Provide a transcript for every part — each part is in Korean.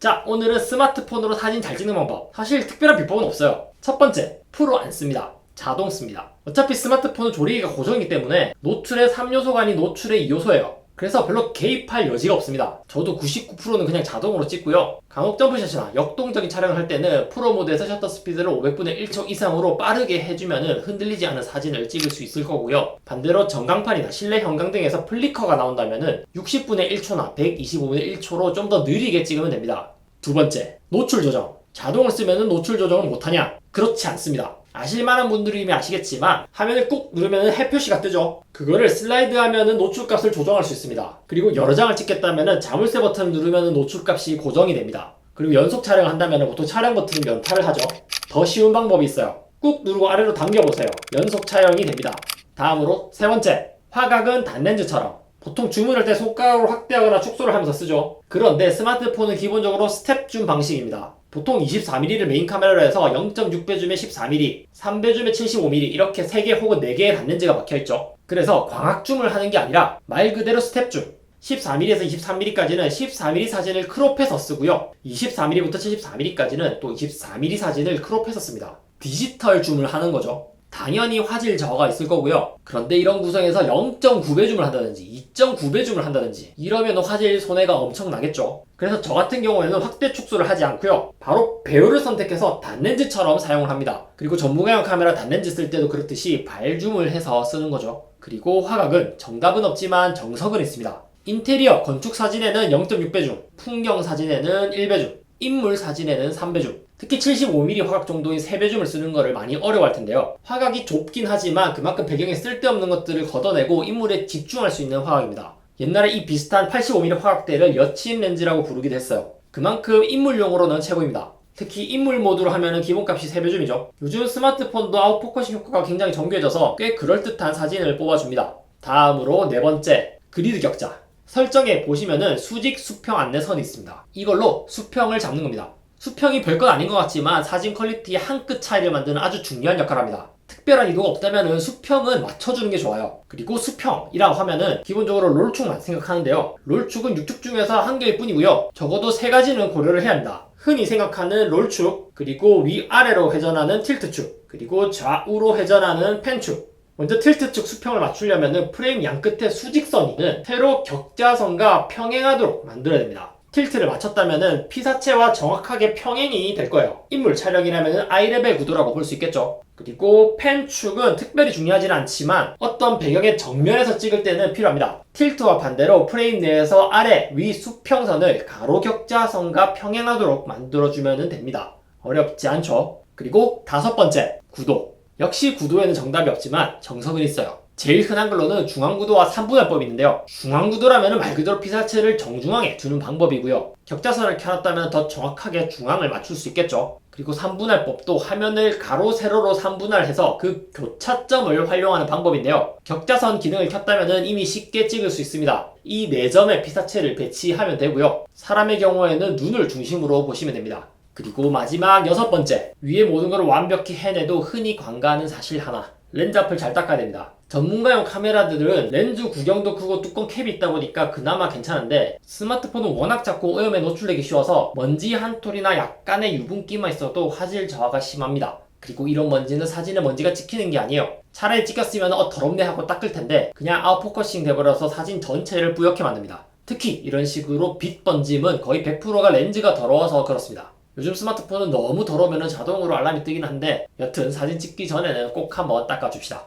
자, 오늘은 스마트폰으로 사진 잘 찍는 방법. 사실 특별한 비법은 없어요. 첫 번째, 프로 안 씁니다. 자동 씁니다. 어차피 스마트폰은 조리개가 고정이기 때문에 노출의 3요소가 아닌 노출의 2요소예요. 그래서 별로 개입할 여지가 없습니다. 저도 99%는 그냥 자동으로 찍고요. 간혹 점프샷이나 역동적인 촬영을 할 때는 프로 모드에서 셔터 스피드를 500분의 1초 이상으로 빠르게 해주면 흔들리지 않은 사진을 찍을 수 있을 거고요. 반대로 전광판이나 실내 형광등에서 플리커가 나온다면 60분의 1초나 125분의 1초로 좀 더 느리게 찍으면 됩니다. 두 번째, 노출 조정. 자동을 쓰면 노출 조정을 못하냐? 그렇지 않습니다. 아실만한 분들이면 아시겠지만 화면을 꾹 누르면 해표시가 뜨죠. 그거를 슬라이드 하면 노출값을 조정할 수 있습니다. 그리고 여러 장을 찍겠다면 자물쇠 버튼을 누르면 노출값이 고정이 됩니다. 그리고 연속 촬영을 한다면 보통 촬영 버튼은 면타를 하죠. 더 쉬운 방법이 있어요. 꾹 누르고 아래로 당겨보세요. 연속 촬영이 됩니다. 다음으로 세 번째, 화각은 단렌즈처럼 보통 줌을 할 때 손가락으로 확대하거나 축소를 하면서 쓰죠. 그런데 스마트폰은 기본적으로 스텝 줌 방식입니다. 보통 24mm를 메인 카메라로 해서 0.6배 줌에 14mm, 3배 줌에 75mm 이렇게 3개 혹은 4개의 단렌즈가 박혀있죠. 그래서 광학 줌을 하는 게 아니라 말 그대로 스텝 줌. 14mm에서 23mm까지는 14mm 사진을 크롭해서 쓰고요. 24mm부터 74mm까지는 또 24mm 사진을 크롭해서 씁니다. 디지털 줌을 하는 거죠. 당연히 화질 저하가 있을 거고요. 그런데 이런 구성에서 0.9배 줌을 한다든지 2.9배 줌을 한다든지 이러면 화질 손해가 엄청 나겠죠. 그래서 저 같은 경우에는 확대 축소를 하지 않고요. 바로 배우를 선택해서 단렌즈처럼 사용을 합니다. 그리고 전문가용 카메라 단렌즈 쓸 때도 그렇듯이 발줌을 해서 쓰는 거죠. 그리고 화각은 정답은 없지만 정석은 있습니다. 인테리어 건축 사진에는 0.6배 줌, 풍경 사진에는 1배 줌, 인물 사진에는 3배 줌, 특히 75mm 화각 정도인 3배 줌을 쓰는 거를 많이 어려워할 텐데요. 화각이 좁긴 하지만 그만큼 배경에 쓸데없는 것들을 걷어내고 인물에 집중할 수 있는 화각입니다. 옛날에 이 비슷한 85mm 화각대를 여친 렌즈라고 부르기도 했어요. 그만큼 인물용으로는 최고입니다. 특히 인물 모드로 하면 기본값이 3배 줌이죠. 요즘 스마트폰도 아웃포커싱 효과가 굉장히 정교해져서 꽤 그럴듯한 사진을 뽑아줍니다. 다음으로 네 번째, 그리드 격자. 설정에 보시면은 수직 수평 안내선이 있습니다. 이걸로 수평을 잡는 겁니다. 수평이 별것 아닌 것 같지만 사진 퀄리티의 한 끗 차이를 만드는 아주 중요한 역할을 합니다. 특별한 이유가 없다면 수평은 맞춰주는 게 좋아요. 그리고 수평이라고 하면은 기본적으로 롤축만 생각하는데요. 롤축은 6축 중에서 한 개일 뿐이고요. 적어도 3가지는 고려를 해야 합니다. 흔히 생각하는 롤축, 그리고 위아래로 회전하는 틸트축, 그리고 좌우로 회전하는 펜축. 먼저 틸트축 수평을 맞추려면 프레임 양끝에 수직선이 있는 세로 격자선과 평행하도록 만들어야 됩니다. 틸트를 맞췄다면 피사체와 정확하게 평행이 될 거예요. 인물 촬영이라면 아이레벨 구도라고 볼 수 있겠죠. 그리고 펜축은 특별히 중요하지는 않지만 어떤 배경의 정면에서 찍을 때는 필요합니다. 틸트와 반대로 프레임 내에서 아래, 위 수평선을 가로 격자선과 평행하도록 만들어주면 됩니다. 어렵지 않죠? 그리고 다섯 번째, 구도. 역시 구도에는 정답이 없지만 정석은 있어요. 제일 흔한 걸로는 중앙구도와 3분할법이 있는데요. 중앙구도라면 말 그대로 피사체를 정중앙에 두는 방법이고요. 격자선을 켜놨다면 더 정확하게 중앙을 맞출 수 있겠죠. 그리고 3분할법도 화면을 가로 세로로 3분할해서 그 교차점을 활용하는 방법인데요. 격자선 기능을 켰다면 이미 쉽게 찍을 수 있습니다. 이 4점의 피사체를 배치하면 되고요. 사람의 경우에는 눈을 중심으로 보시면 됩니다. 그리고 마지막 여섯 번째, 위에 모든 걸 완벽히 해내도 흔히 관가하는 사실 하나, 렌즈 앞을 잘 닦아야 됩니다. 전문가용 카메라들은 렌즈 구경도 크고 뚜껑 캡이 있다 보니까 그나마 괜찮은데 스마트폰은 워낙 작고 오염에 노출되기 쉬워서 먼지 한 톨이나 약간의 유분기만 있어도 화질 저하가 심합니다. 그리고 이런 먼지는 사진에 먼지가 찍히는 게 아니에요. 차라리 찍혔으면 더럽네 하고 닦을 텐데 그냥 아웃포커싱 돼버려서 사진 전체를 뿌옇게 만듭니다. 특히 이런 식으로 빛 번짐은 거의 100%가 렌즈가 더러워서 그렇습니다. 요즘 스마트폰은 너무 더러우면 자동으로 알람이 뜨긴 한데 여튼 사진 찍기 전에는 꼭 한번 닦아줍시다.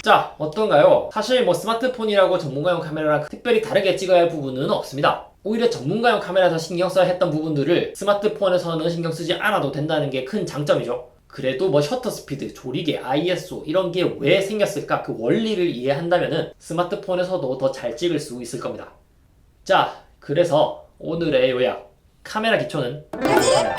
자, 어떤가요? 사실 스마트폰이라고 전문가용 카메라랑 특별히 다르게 찍어야 할 부분은 없습니다. 오히려 전문가용 카메라에서 신경 써야 했던 부분들을 스마트폰에서는 신경 쓰지 않아도 된다는 게 큰 장점이죠. 그래도 셔터 스피드, 조리개, ISO 이런 게 왜 생겼을까 그 원리를 이해한다면은 스마트폰에서도 더 잘 찍을 수 있을 겁니다. 자, 그래서 오늘의 요약. 카메라 기초는 카메라.